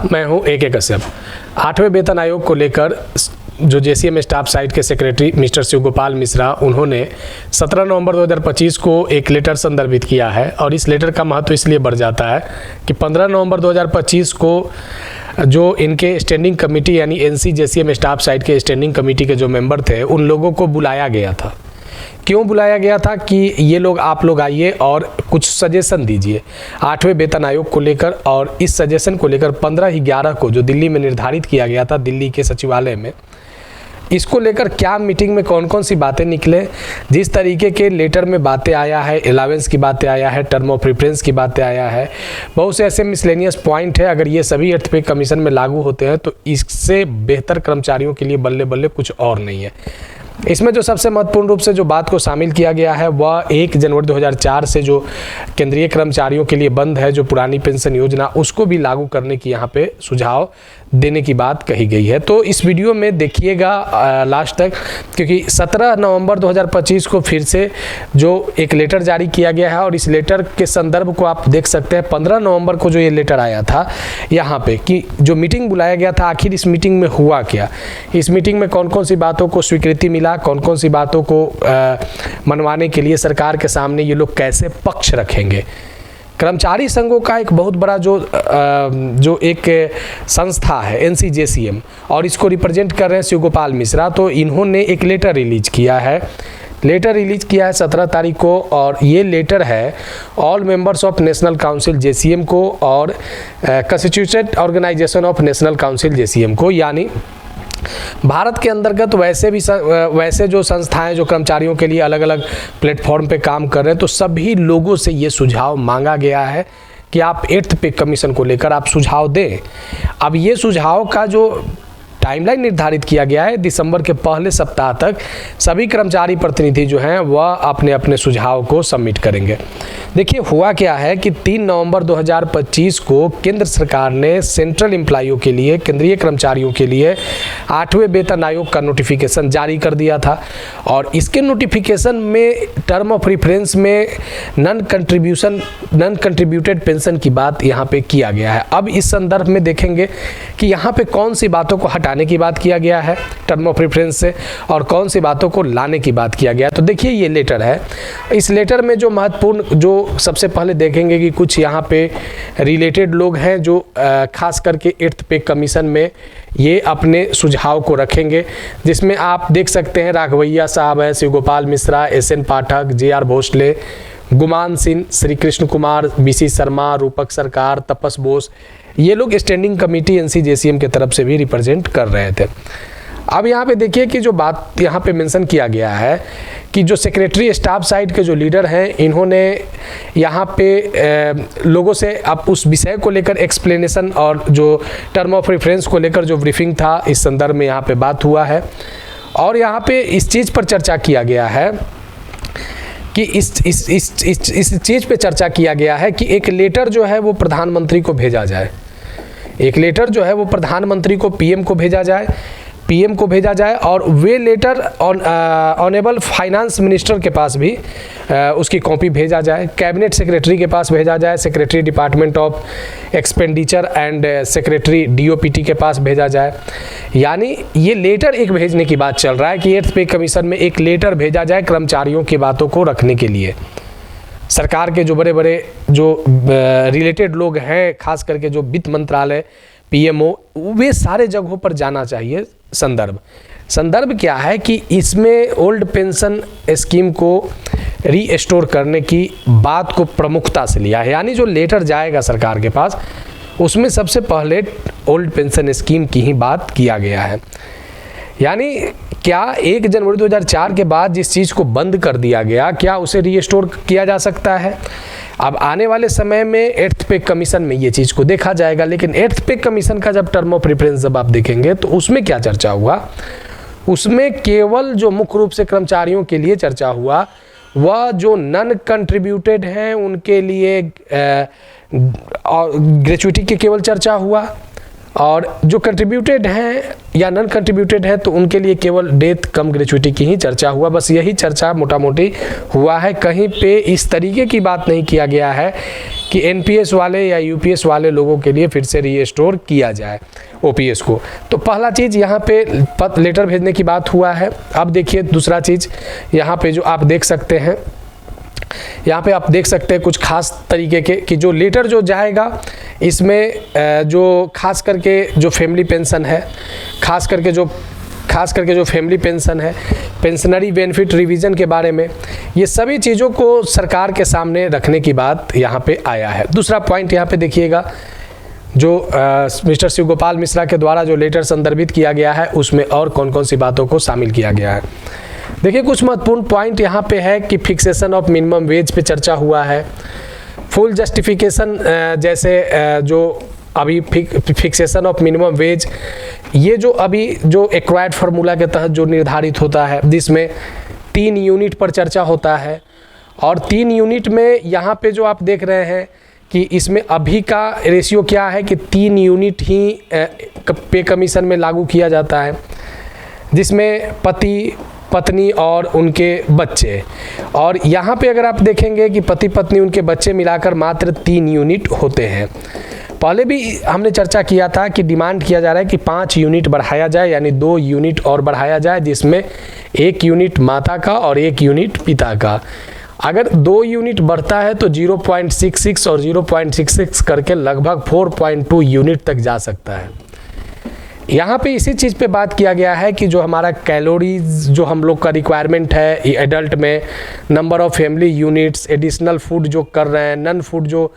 मैं हूं AK कश्यप। 8वें वेतन आयोग को लेकर जो JCM स्टाफ साइट के सेक्रेटरी मिस्टर शिव गोपाल मिश्रा, उन्होंने 17 नवंबर 2025 को एक लेटर संदर्भित किया है और इस लेटर का महत्व इसलिए बढ़ जाता है कि 15 नवंबर 2025 को जो इनके स्टैंडिंग कमेटी यानी NC JCM स्टाफ साइट के स्टैंडिंग कमेटी के जो मेंबर थे, उन लोगों को बुलाया गया था। क्यों बुलाया गया था कि ये लोग, आप लोग आइए और कुछ सजेशन दीजिए 8वें वेतन आयोग को लेकर। और इस सजेशन को लेकर 15/11 को जो दिल्ली में निर्धारित किया गया था, दिल्ली के सचिवालय में, इसको लेकर क्या मीटिंग में कौन कौन सी बातें निकले, जिस तरीके के लेटर में बातें आया है, अलावेंस की बातें आया है, टर्म ऑफ प्रेफरेंस की बातें आया है, बहुत से ऐसे मिसलेनियस पॉइंट है। अगर ये सभी 8th पे कमीशन में लागू होते हैं तो इससे बेहतर कर्मचारियों के लिए बल्ले बल्ले कुछ और नहीं है। इसमें जो सबसे महत्वपूर्ण रूप से जो बात को शामिल किया गया है वह 1 जनवरी 2004 से जो केंद्रीय कर्मचारियों के लिए बंद है, जो पुरानी पेंशन योजना, उसको भी लागू करने की यहाँ पे सुझाव देने की बात कही गई है। तो इस वीडियो में देखिएगा लास्ट तक, क्योंकि 17 नवंबर 2025 को फिर से जो एक लेटर जारी किया गया है और इस लेटर के संदर्भ को आप देख सकते हैं। 15 नवंबर को जो ये लेटर आया था यहाँ पे कि जो मीटिंग बुलाया गया था, आखिर इस मीटिंग में हुआ क्या, इस मीटिंग में कौन कौन सी बातों को स्वीकृति मिला, कौन कौन सी बातों को मनवाने के लिए सरकार के सामने ये लोग कैसे पक्ष रखेंगे। कर्मचारी संघों का एक बहुत बड़ा जो एक संस्था है NC JCM, और इसको रिप्रेजेंट कर रहे हैं शिव गोपाल मिश्रा। तो इन्होंने एक लेटर रिलीज किया है, 17 तारीख को, और ये लेटर है all members of national council JCM को और constituted organisation of national council JCM को, यानी भारत के अंतर्गत वैसे जो संस्थाएं जो कर्मचारियों के लिए अलग अलग प्लेटफॉर्म पे काम कर रहे हैं, तो सभी लोगों से ये सुझाव मांगा गया है कि आप 8th पे कमीशन को लेकर आप सुझाव दें। अब ये सुझाव का जो टाइमलाइन निर्धारित किया गया है, दिसंबर के पहले सप्ताह तक सभी कर्मचारी प्रतिनिधि जो हैं वह अपने अपने सुझाव को सबमिट करेंगे। देखिए हुआ क्या है कि 3 नवंबर 2025 को केंद्र सरकार ने सेंट्रल एम्प्लॉइयों के लिए, केंद्रीय कर्मचारियों के लिए 8वें वेतन आयोग का नोटिफिकेशन जारी कर दिया था। और इसके नोटिफिकेशन में टर्म ऑफ रेफरेंस में नॉन कंट्रीब्यूटेड पेंशन की बात यहाँ पे किया गया है। अब इस संदर्भ में देखेंगे कि यहाँ पे कौन सी बातों को हटाने की बात किया गया है टर्म ऑफ रेफरेंस से और कौन सी बातों को लाने की बात किया गया। तो देखिए ये लेटर है, इस लेटर में जो महत्वपूर्ण, जो सबसे पहले देखेंगे कि कुछ यहाँ पे रिलेटेड लोग हैं जो खास करके 8th पे कमीशन में ये अपने सुझाव को रखेंगे, जिसमें आप देख सकते हैं राघवैया साहब है, शिव गोपाल मिश्रा, SN पाठक, JR भोसले, गुमान सिंह, श्री कृष्ण कुमार, BC शर्मा, रूपक सरकार, तपस बोस, ये लोग स्टैंडिंग कमेटी NC JCM के तरफ से भी रिप्रेजेंट कर रहे थे। अब यहाँ पे देखिए कि जो बात यहाँ पे मेंशन किया गया है कि जो सेक्रेटरी स्टाफ साइट के जो लीडर हैं, इन्होंने यहाँ पे लोगों से अब उस विषय को लेकर एक्सप्लेनेशन और जो टर्म ऑफ रेफरेंस को लेकर जो ब्रीफिंग था, इस संदर्भ में यहाँ पे बात हुआ है। और यहाँ पे इस चीज़ पर चर्चा किया गया है कि इस चीज़ पे चर्चा किया गया है कि एक लेटर जो है वो प्रधानमंत्री को भेजा जाए, एक लेटर जो है वो प्रधानमंत्री को PM को भेजा जाए, और वे लेटर ऑनेबल फाइनेंस मिनिस्टर के पास भी उसकी कॉपी भेजा जाए, कैबिनेट सेक्रेटरी के पास भेजा जाए, secretary department of expenditure and secretary DOPT के पास भेजा जाए। यानी ये लेटर एक भेजने की बात चल रहा है कि 8th पे कमीशन में एक लेटर भेजा जाए कर्मचारियों की बातों को रखने के लिए। सरकार के जो बड़े बड़े जो रिलेटेड लोग हैं, खास करके जो वित्त मंत्रालय, PMO, वे सारे जगहों पर जाना चाहिए। संदर्भ क्या है कि इसमें ओल्ड पेंशन स्कीम को रीस्टोर करने की बात को प्रमुखता से लिया है। यानी जो लेटर जाएगा सरकार के पास, उसमें सबसे पहले ओल्ड पेंशन स्कीम की ही बात किया गया है। यानी क्या 1 जनवरी 2004 के बाद जिस चीज़ को बंद कर दिया गया, क्या उसे रीस्टोर किया जा सकता है? अब आने वाले समय में 8th पे कमीशन में ये चीज़ को देखा जाएगा। लेकिन 8th पे कमीशन का जब टर्म ऑफ रेफरेंस जब आप देखेंगे तो उसमें क्या चर्चा हुआ, उसमें केवल जो मुख्य रूप से कर्मचारियों के लिए चर्चा हुआ वह जो नॉन कंट्रीब्यूटेड हैं उनके लिए ग्रेचुइटी की केवल चर्चा हुआ, और जो कंट्रीब्यूटेड हैं या नॉन कंट्रीब्यूटेड है तो उनके लिए केवल डेथ कम ग्रेचुइटी की ही चर्चा हुआ, बस यही चर्चा मोटा मोटी हुआ है। कहीं पे इस तरीके की बात नहीं किया गया है कि एनपीएस वाले या यूपीएस वाले लोगों के लिए फिर से रीस्टोर किया जाए ओपीएस को। तो पहला चीज़ यहाँ पे लेटर भेजने की बात हुआ है। अब देखिए दूसरा चीज़ यहाँ पे जो आप देख सकते हैं, यहाँ पे आप देख सकते हैं कुछ खास तरीके के कि जो लेटर जो जाएगा इसमें जो खास करके जो फैमिली पेंशन है, खास करके जो फैमिली पेंशन है, पेंशनरी बेनिफिट रिवीजन के बारे में, ये सभी चीज़ों को सरकार के सामने रखने की बात यहाँ पे आया है। दूसरा पॉइंट यहाँ पे देखिएगा, जो मिस्टर शिव गोपाल मिश्रा के द्वारा जो लेटर संदर्भित किया गया है उसमें और कौन कौन सी बातों को शामिल किया गया है। देखिए कुछ महत्वपूर्ण पॉइंट यहाँ पे है कि फिक्सेशन ऑफ मिनिमम वेज पे चर्चा हुआ है। फुल जस्टिफिकेशन जैसे जो अभी फिक्सेशन ऑफ मिनिमम वेज, ये जो अभी जो एक्वायर्ड फार्मूला के तहत जो निर्धारित होता है, जिसमें 3 यूनिट पर चर्चा होता है, और 3 यूनिट में यहाँ पे जो आप देख रहे हैं कि इसमें अभी का रेशियो क्या है कि 3 यूनिट ही पे कमीशन में लागू किया जाता है, जिसमें पति पत्नी और उनके बच्चे, और यहाँ पे अगर आप देखेंगे कि पति पत्नी उनके बच्चे मिलाकर मात्र 3 यूनिट होते हैं। पहले भी हमने चर्चा किया था कि डिमांड किया जा रहा है कि 5 यूनिट बढ़ाया जाए, यानी 2 यूनिट और बढ़ाया जाए, जिसमें 1 यूनिट माता का और 1 यूनिट पिता का। अगर 2 यूनिट बढ़ता है तो 0.66 और 0.66 करके लगभग 4.2 यूनिट तक जा सकता है। यहाँ पे इसी चीज़ पे बात किया गया है कि जो हमारा कैलोरीज जो हम लोग का रिक्वायरमेंट है एडल्ट में, number of family units, additional food जो कर रहे हैं, नन फूड जो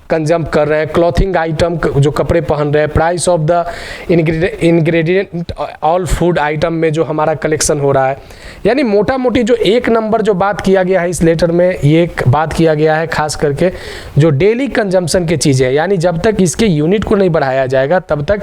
कंजम कर रहे हैं, क्लॉथिंग आइटम जो कपड़े पहन रहे हैं, price of the ingredient all food item में जो हमारा कलेक्शन हो रहा है, यानी मोटा मोटी जो एक नंबर जो बात किया गया है इस लेटर में, ये बात किया गया है खास करके जो डेली कंजम्पशन की चीज़ें, यानी जब तक इसके यूनिट को नहीं बढ़ाया जाएगा तब तक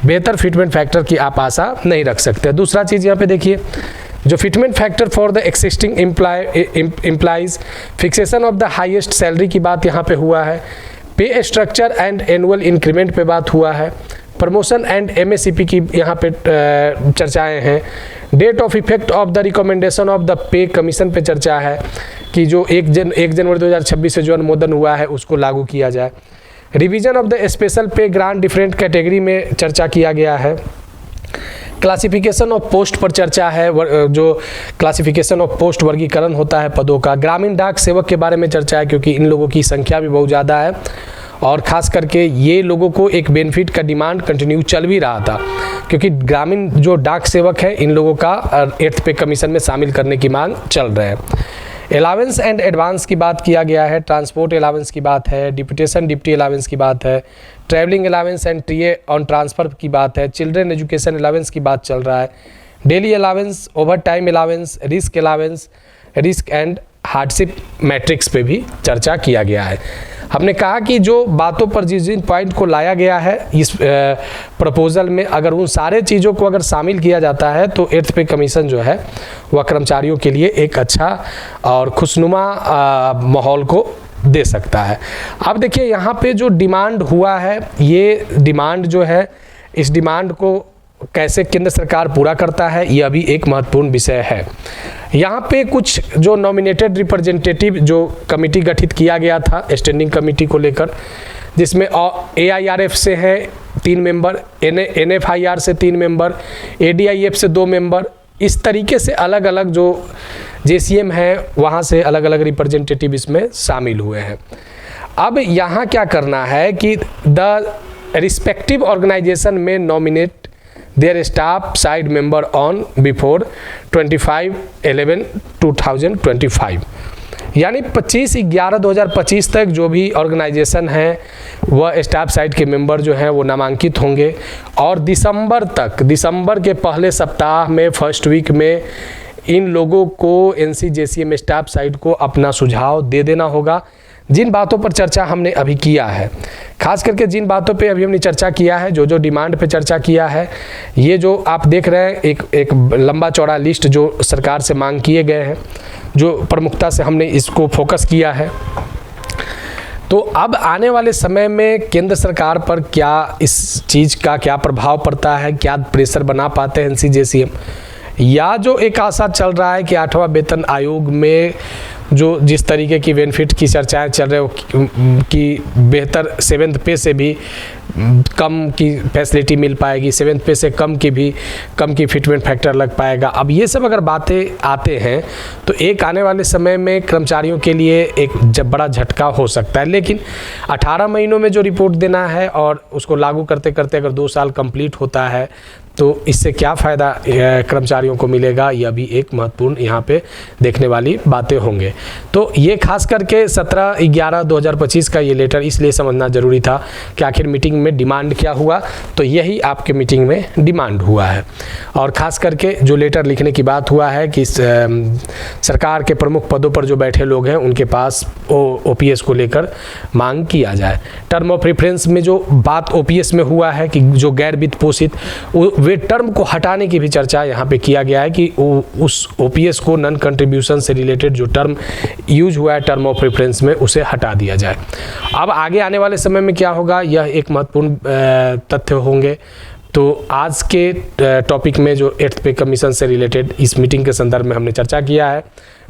बेहतर फिटमेंट फैक्टर की आप आशा नहीं रख सकते। दूसरा चीज़ यहाँ पे देखिए, जो fitment factor for the existing employees, fixation of the highest salary की बात यहाँ पे हुआ है, पे स्ट्रक्चर एंड एनुअल इंक्रीमेंट पे बात हुआ है, प्रमोशन एंड एमएससीपी की यहाँ पे चर्चाएं हैं, date of effect of the recommendation of the pay commission पे चर्चा है कि जो 1 जनवरी 2026 से जो अनुमोदन हुआ है उसको लागू किया जाए, रिवीजन ऑफ द स्पेशल पे ग्रांट डिफरेंट कैटेगरी में चर्चा किया गया है, क्लासिफिकेशन ऑफ पोस्ट पर चर्चा है, जो क्लासिफिकेशन ऑफ पोस्ट वर्गीकरण होता है पदों का, ग्रामीण डाक सेवक के बारे में चर्चा है क्योंकि इन लोगों की संख्या भी बहुत ज़्यादा है और ख़ास करके ये लोगों को एक बेनिफिट का डिमांड कंटिन्यू चल भी रहा था क्योंकि ग्रामीण जो डाक सेवक है इन लोगों का 8th पे कमीशन में शामिल करने की मांग चल रहा है। अलावेंस एंड एडवांस की बात किया गया है, ट्रांसपोर्ट अलावेंस की बात है, डिप्यूटेशन डिप्टी अलावेंस की बात है, travelling allowance and TA on transfer की बात है, चिल्ड्रन एजुकेशन अलावेंस की बात चल रहा है, daily allowance, over time allowance, risk and hardship matrix पे भी चर्चा किया गया है। हमने कहा कि जो बातों पर जिन पॉइंट को लाया गया है इस प्रपोजल में, अगर उन सारे चीज़ों को अगर शामिल किया जाता है तो 8th पे कमीशन जो है वह कर्मचारियों के लिए एक अच्छा और खुशनुमा माहौल को दे सकता है। अब देखिए यहाँ पे जो डिमांड हुआ है, ये डिमांड जो है, इस डिमांड को कैसे केंद्र सरकार पूरा करता है ये अभी एक महत्वपूर्ण विषय है। यहाँ पे कुछ जो नॉमिनेटेड रिप्रेजेंटेटिव जो कमेटी गठित किया गया था स्टैंडिंग कमेटी को लेकर, जिसमें AIRF से हैं 3 मेंबर, NFIR से 3 मेंबर, ADIF से 2 मेंबर, इस तरीके से अलग अलग जो JCM है वहाँ से अलग अलग रिप्रेजेंटेटिव इसमें शामिल हुए हैं। अब यहाँ क्या करना है कि द रिस्पेक्टिव ऑर्गेनाइजेशन में nominate their staff side member on before 25/11/2025, यानी 25/11/2025 तक जो भी ऑर्गेनाइजेशन है वह स्टाफ साइड के मेंबर जो हैं वो नामांकित होंगे और दिसंबर के पहले सप्ताह में फर्स्ट वीक में इन लोगों को NCJCM स्टाफ साइड को अपना सुझाव दे देना होगा। जिन बातों पर चर्चा हमने अभी किया है, खास करके जिन बातों पे अभी हमने चर्चा किया है, जो डिमांड पे चर्चा किया है, ये जो आप देख रहे हैं एक लंबा चौड़ा लिस्ट जो सरकार से मांग किए गए हैं, जो प्रमुखता से हमने इसको फोकस किया है। तो अब आने वाले समय में केंद्र सरकार पर क्या इस चीज़ का क्या प्रभाव पड़ता है, क्या प्रेशर बना पाते हैं NCJCM, या जो एक आशा चल रहा है कि 8वां वेतन आयोग में जो जिस तरीके की बेनिफिट की चर्चाएं चल रही हो कि बेहतर 7th पे से भी कम की फैसिलिटी मिल पाएगी, 7th पे से कम की फिटमेंट फैक्टर लग पाएगा। अब ये सब अगर बातें आते हैं तो एक आने वाले समय में कर्मचारियों के लिए एक बड़ा झटका हो सकता है। लेकिन 18 महीनों में जो रिपोर्ट देना है और उसको लागू करते करते अगर 2 साल कंप्लीट होता है तो इससे क्या फ़ायदा कर्मचारियों को मिलेगा, यह भी एक महत्वपूर्ण यहाँ पे देखने वाली बातें होंगे। तो ये खास करके 17/11/2025 का ये लेटर इसलिए समझना ज़रूरी था कि आखिर मीटिंग में डिमांड क्या हुआ, तो यही आपके मीटिंग में डिमांड हुआ है। और ख़ास करके जो लेटर लिखने की बात हुआ है कि सरकार के प्रमुख पदों पर जो बैठे लोग हैं उनके पास OPS को लेकर मांग किया जाए। टर्म ऑफ रेफरेंस में जो बात OPS में हुआ है कि जो गैर वित्त पोषित वे टर्म को हटाने की भी चर्चा यहाँ पे किया गया है कि उस OPS को नॉन कंट्रीब्यूशन से रिलेटेड जो टर्म यूज हुआ है टर्म ऑफ रेफरेंस में उसे हटा दिया जाए। अब आगे आने वाले समय में क्या होगा, यह एक महत्वपूर्ण तथ्य होंगे। तो आज के टॉपिक में जो 8th पे कमीशन से रिलेटेड इस मीटिंग के संदर्भ में हमने चर्चा किया है।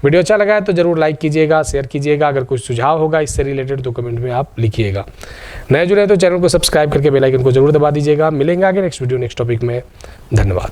वीडियो अच्छा लगा है तो ज़रूर लाइक कीजिएगा, शेयर कीजिएगा। अगर कुछ सुझाव होगा इससे रिलेटेड तो कमेंट में आप लिखिएगा। नए जुड़े तो चैनल को सब्सक्राइब करके बेल आइकन को जरूर दबा दीजिएगा। मिलेंगे आगे नेक्स्ट वीडियो नेक्स्ट टॉपिक में। धन्यवाद।